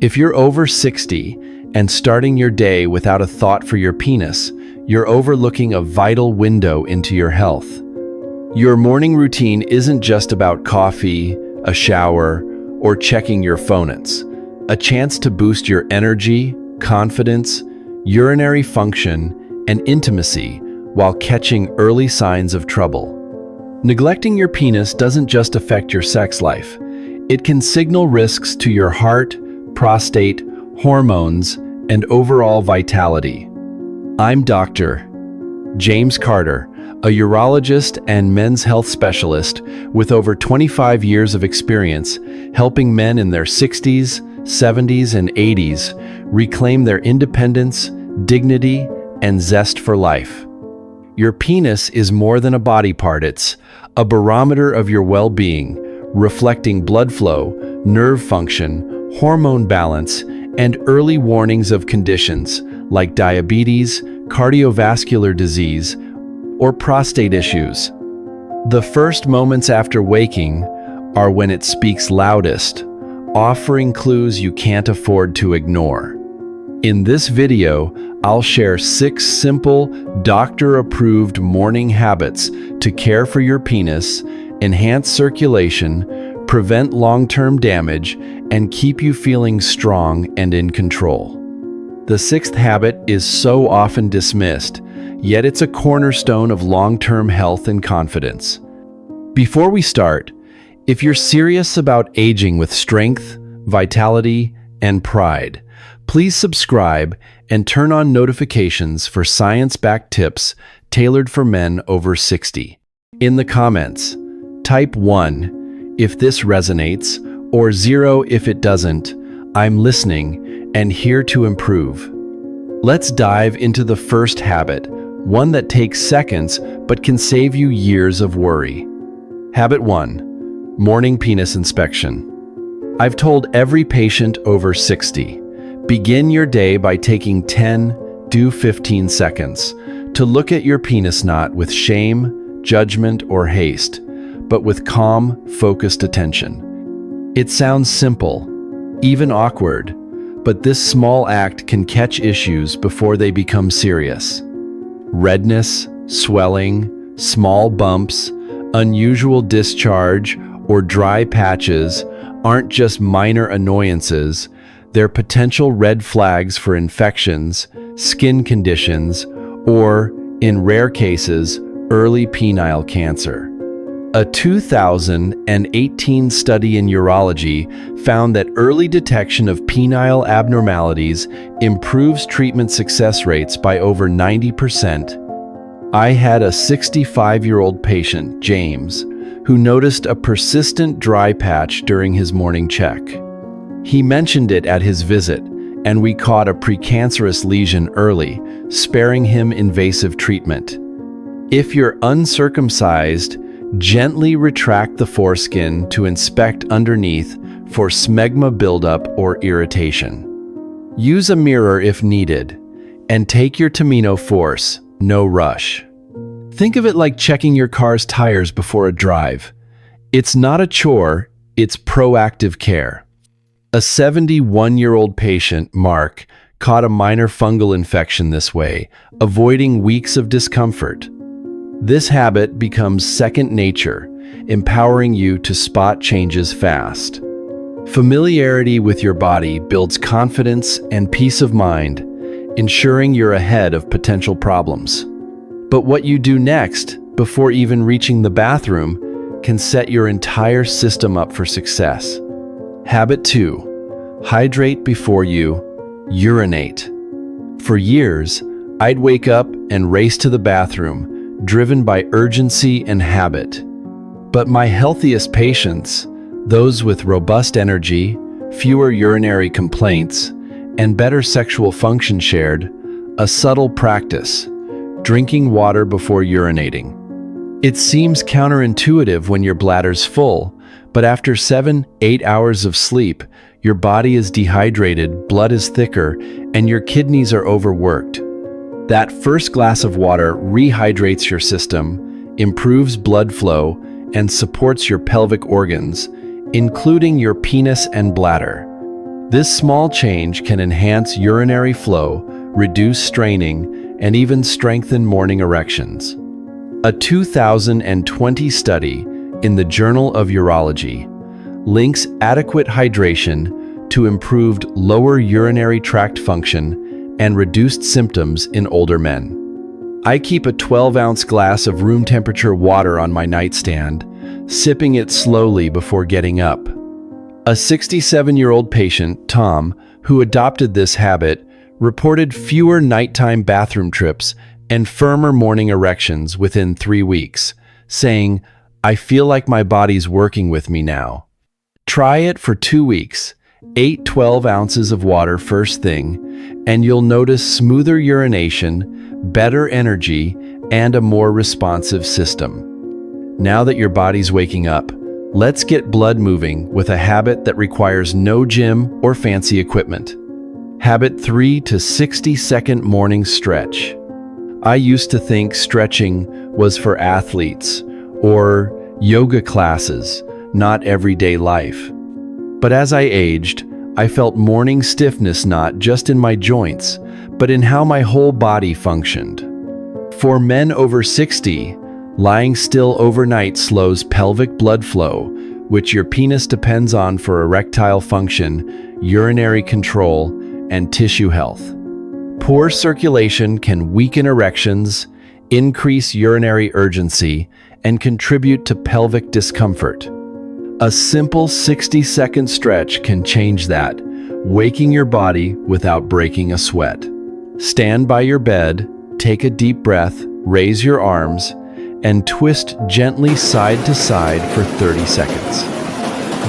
If you're over 60 and starting your day without a thought for your penis, you're overlooking a vital window into your health. Your morning routine isn't just about coffee, a shower, or checking your phone. It's a chance to boost your energy, confidence, urinary function, and intimacy while catching early signs of trouble. Neglecting your penis doesn't just affect your sex life. It can signal risks to your heart, prostate, hormones, and overall vitality. I'm Dr. James Carter, a urologist and men's health specialist with over 25 years of experience helping men in their 60s, 70s, and 80s reclaim their independence, dignity, and zest for life. Your penis is more than a body part. It's a barometer of your well-being, reflecting blood flow, nerve function, hormone balance, and early warnings of conditions like diabetes, cardiovascular disease, or prostate issues. The first moments after waking are when it speaks loudest, offering clues you can't afford to ignore. In this video, I'll share 6 simple, doctor-approved morning habits to care for your penis, enhance circulation, prevent long-term damage, and keep you feeling strong and in control. The 6th habit is so often dismissed, yet it's a cornerstone of long-term health and confidence. Before we start, if you're serious about aging with strength, vitality, and pride, please subscribe and turn on notifications for science-backed tips tailored for men over 60. In the comments, type 1 if this resonates, or 0 if it doesn't. I'm listening and here to improve. Let's dive into the first habit, one that takes seconds but can save you years of worry. Habit 1. Morning penis inspection. I've told every patient over 60, begin your day by taking 10 to 15 seconds to look at your penis, not with shame, judgment, or haste, but with calm, focused attention. It sounds simple, even awkward, but this small act can catch issues before they become serious. Redness, swelling, small bumps, unusual discharge, or dry patches aren't just minor annoyances, they're potential red flags for infections, skin conditions, or, in rare cases, early penile cancer. A 2018 study in urology found that early detection of penile abnormalities improves treatment success rates by over 90%. I had a 65-year-old patient, James, who noticed a persistent dry patch during his morning check. He mentioned it at his visit, and we caught a precancerous lesion early, sparing him invasive treatment. If you're uncircumcised, gently retract the foreskin to inspect underneath for smegma buildup or irritation. Use a mirror if needed, and take your Tamino force, no rush. Think of it like checking your car's tires before a drive. It's not a chore, it's proactive care. A 71-year-old patient, Mark, caught a minor fungal infection this way, avoiding weeks of discomfort. This habit becomes second nature, empowering you to spot changes fast. Familiarity with your body builds confidence and peace of mind, ensuring you're ahead of potential problems. But what you do next, before even reaching the bathroom, can set your entire system up for success. Habit 2. Hydrate before you urinate. For years, I'd wake up and race to the bathroom, driven by urgency and habit. But my healthiest patients, those with robust energy, fewer urinary complaints, and better sexual function, shared a subtle practice: drinking water before urinating. It seems counterintuitive when your bladder's full, but after 7-8 hours of sleep, your body is dehydrated, blood is thicker, and your kidneys are overworked. That first glass of water rehydrates your system, improves blood flow, and supports your pelvic organs, including your penis and bladder. This small change can enhance urinary flow, reduce straining, and even strengthen morning erections. A 2020 study in the Journal of Urology links adequate hydration to improved lower urinary tract function and reduced symptoms in older men. I keep a 12-ounce glass of room temperature water on my nightstand, sipping it slowly before getting up. A 67-year-old patient, Tom, who adopted this habit, reported fewer nighttime bathroom trips and firmer morning erections within 3 weeks, saying, "I feel like my body's working with me now." Try it for 2 weeks. 12 ounces of water first thing, and you'll notice smoother urination, better energy, and a more responsive system. Now that your body's waking up, let's get blood moving with a habit that requires no gym or fancy equipment. Habit 3 to 60-second morning stretch. I used to think stretching was for athletes or yoga classes, not everyday life. But as I aged, I felt morning stiffness not just in my joints, but in how my whole body functioned. For men over 60, lying still overnight slows pelvic blood flow, which your penis depends on for erectile function, urinary control, and tissue health. Poor circulation can weaken erections, increase urinary urgency, and contribute to pelvic discomfort. A simple 60-second stretch can change that, waking your body without breaking a sweat. Stand by your bed, take a deep breath, raise your arms, and twist gently side to side for 30 seconds.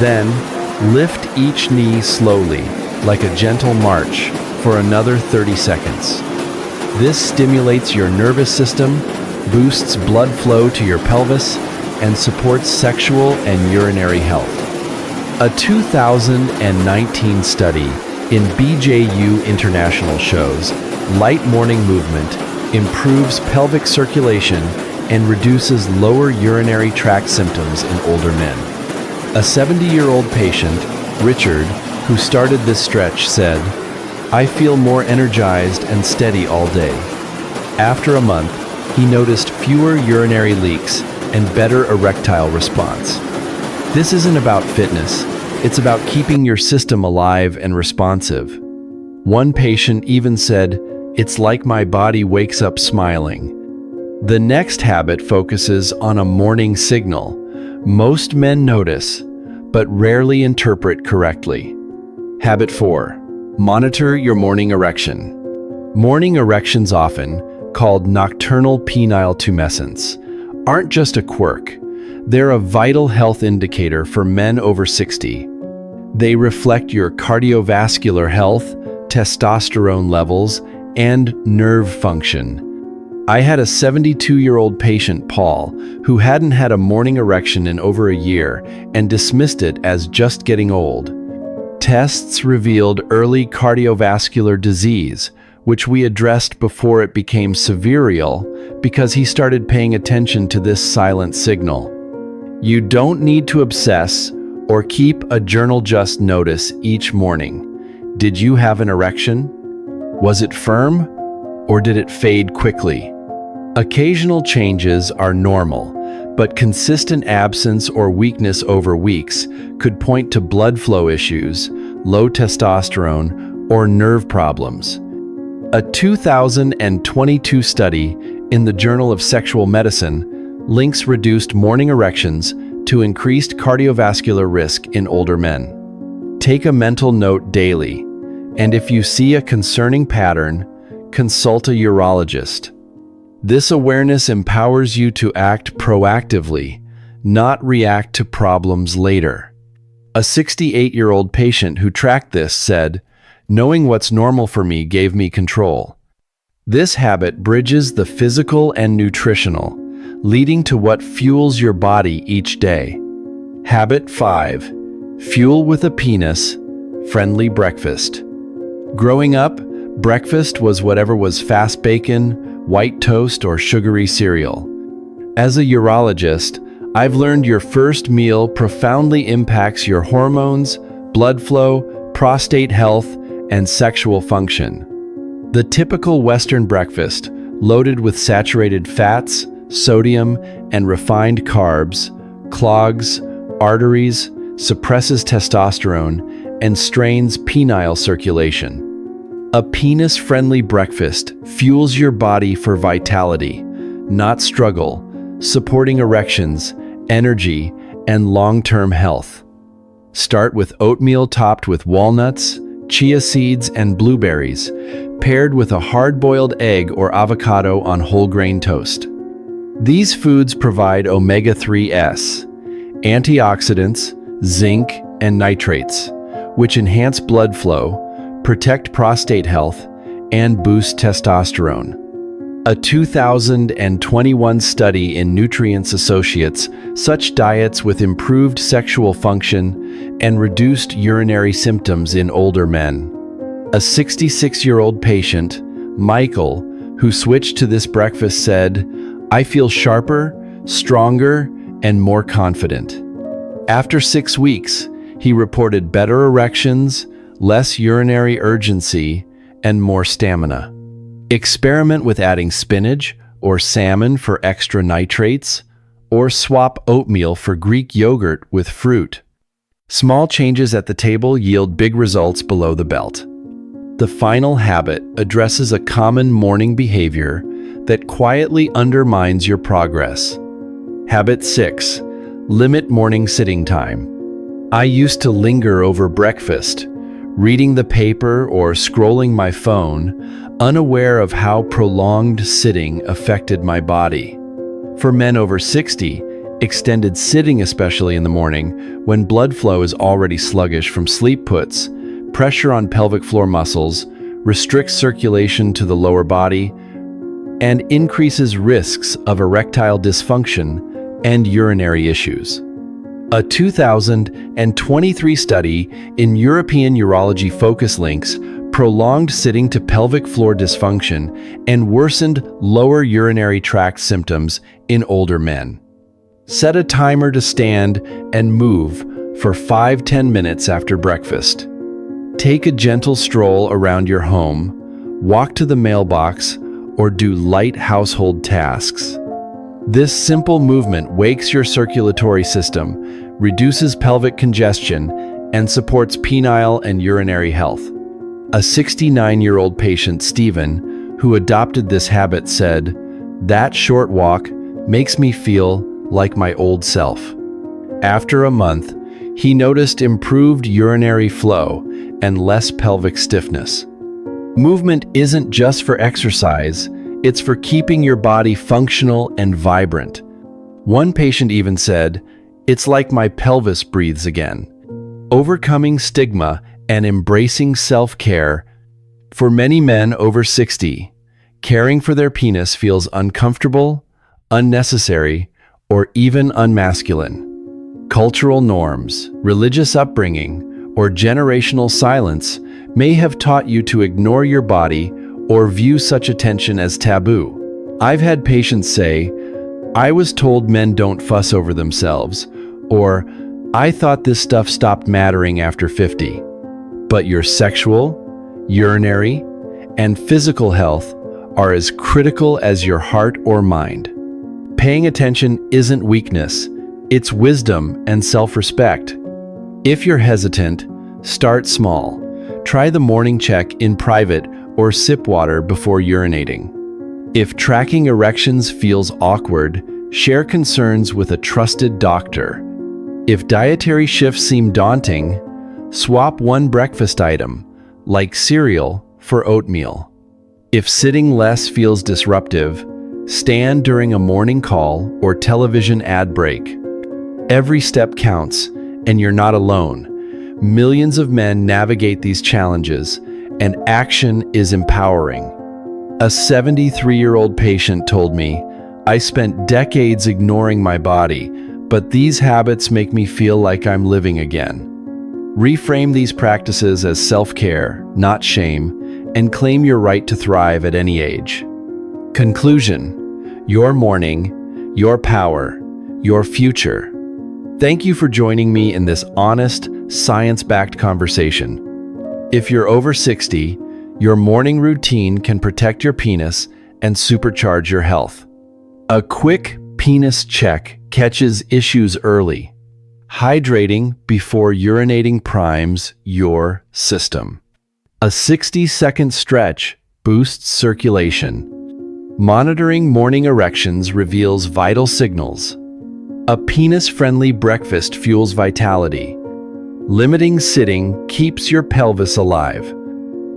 Then, lift each knee slowly, like a gentle march, for another 30 seconds. This stimulates your nervous system, boosts blood flow to your pelvis, and supports sexual and urinary health. A 2019 study in BJU International shows light morning movement improves pelvic circulation and reduces lower urinary tract symptoms in older men. A 70-year-old patient, Richard, who started this stretch, said, "I feel more energized and steady all day." After a month, he noticed fewer urinary leaks and better erectile response. This isn't about fitness, it's about keeping your system alive and responsive. One patient even said, "It's like my body wakes up smiling." The next habit focuses on a morning signal most men notice, but rarely interpret correctly. Habit 4. Monitor your morning erection. Morning erections, often called nocturnal penile tumescence, aren't just a quirk. They're a vital health indicator for men over 60. They reflect your cardiovascular health, testosterone levels, and nerve function. I had a 72-year-old patient, Paul, who hadn't had a morning erection in over a year and dismissed it as just getting old. Tests revealed early cardiovascular disease, which we addressed before it became severe, because he started paying attention to this silent signal. You don't need to obsess or keep a journal, just notice each morning. Did you have an erection? Was it firm, or did it fade quickly? Occasional changes are normal, but consistent absence or weakness over weeks could point to blood flow issues, low testosterone, or nerve problems. A 2022 study in the Journal of Sexual Medicine links reduced morning erections to increased cardiovascular risk in older men. Take a mental note daily, and if you see a concerning pattern, consult a urologist. This awareness empowers you to act proactively, not react to problems later. A 68-year-old patient who tracked this said, "Knowing what's normal for me gave me control." This habit bridges the physical and nutritional, leading to what fuels your body each day. Habit 5. Fuel with a penis, friendly breakfast. Growing up, breakfast was whatever was fast bacon, white toast, or sugary cereal. As a urologist, I've learned your first meal profoundly impacts your hormones, blood flow, prostate health, and sexual function. The typical Western breakfast, loaded with saturated fats, sodium, and refined carbs, clogs arteries, suppresses testosterone, and strains penile circulation. A penis-friendly breakfast fuels your body for vitality, not struggle, supporting erections, energy, and long-term health. Start with oatmeal topped with walnuts, chia seeds, and blueberries, paired with a hard-boiled egg or avocado on whole grain toast. These foods provide omega-3s, antioxidants, zinc, and nitrates, which enhance blood flow, protect prostate health, and boost testosterone. A 2021 study in Nutrients Associates such diets with improved sexual function and reduced urinary symptoms in older men. A 66-year-old patient, Michael, who switched to this breakfast said, "I feel sharper, stronger, and more confident." After 6 weeks, he reported better erections, less urinary urgency, and more stamina. Experiment with adding spinach or salmon for extra nitrates, or swap oatmeal for Greek yogurt with fruit. Small changes at the table yield big results below the belt. The final habit addresses a common morning behavior that quietly undermines your progress. Habit 6. Limit morning sitting time. I used to linger over breakfast, reading the paper or scrolling my phone, unaware of how prolonged sitting affected my body. For men over 60, extended sitting, especially in the morning, when blood flow is already sluggish from sleep puts, pressure on pelvic floor muscles, restricts circulation to the lower body, and increases risks of erectile dysfunction and urinary issues. A 2023 study in European Urology focus links prolonged sitting to pelvic floor dysfunction and worsened lower urinary tract symptoms in older men. Set a timer to stand and move for 5-10 minutes after breakfast. Take a gentle stroll around your home, walk to the mailbox, or do light household tasks. This simple movement wakes your circulatory system, reduces pelvic congestion, and supports penile and urinary health. A 69-year-old patient, Stephen, who adopted this habit said, "That short walk makes me feel like my old self." After a month, he noticed improved urinary flow and less pelvic stiffness. Movement isn't just for exercise, it's for keeping your body functional and vibrant. One patient even said, "It's like my pelvis breathes again." Overcoming stigma and embracing self-care. For many men over 60, caring for their penis feels uncomfortable, unnecessary, or even unmasculine. Cultural norms, religious upbringing, or generational silence may have taught you to ignore your body or view such attention as taboo. I've had patients say, "I was told men don't fuss over themselves," or "I thought this stuff stopped mattering after 50. But your sexual, urinary, and physical health are as critical as your heart or mind. Paying attention isn't weakness, it's wisdom and self-respect. If you're hesitant, start small. Try the morning check in private or sip water before urinating. If tracking erections feels awkward, share concerns with a trusted doctor. If dietary shifts seem daunting, swap one breakfast item, like cereal, for oatmeal. If sitting less feels disruptive, stand during a morning call or television ad break. Every step counts, and you're not alone. Millions of men navigate these challenges, and action is empowering. A 73-year-old patient told me, "I spent decades ignoring my body, but these habits make me feel like I'm living again." Reframe these practices as self-care, not shame, and claim your right to thrive at any age. Conclusion: your morning, your power, your future. Thank you for joining me in this honest, science-backed conversation. If you're over 60, your morning routine can protect your penis and supercharge your health. A quick penis check catches issues early. Hydrating before urinating primes your system. A 60-second stretch boosts circulation. Monitoring morning erections reveals vital signals. A penis-friendly breakfast fuels vitality. Limiting sitting keeps your pelvis alive.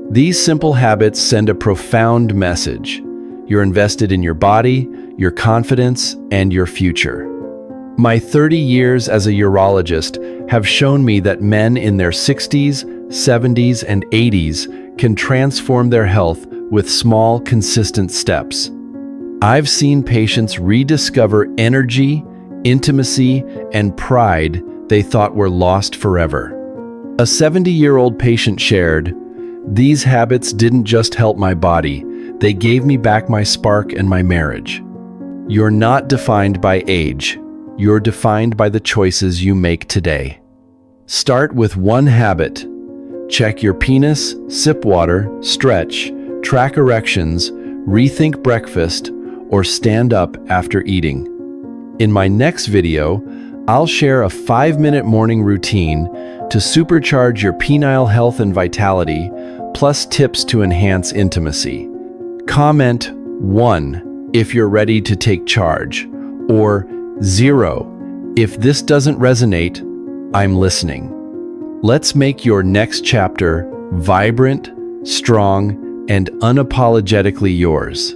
These simple habits send a profound message. You're invested in your body, your confidence, and your future. My 30 years as a urologist have shown me that men in their 60s, 70s, and 80s can transform their health with small, consistent steps. I've seen patients rediscover energy, intimacy, and pride they thought were lost forever. A 70-year-old patient shared, "These habits didn't just help my body, they gave me back my spark and my marriage." You're not defined by age. You're defined by the choices you make today. Start with one habit. Check your penis, sip water, stretch, track erections, rethink breakfast, or stand up after eating. In my next video, I'll share a 5-minute morning routine to supercharge your penile health and vitality, plus tips to enhance intimacy. Comment 1 if you're ready to take charge, or 0 if this doesn't resonate, I'm listening. Let's make your next chapter vibrant, strong, and unapologetically yours.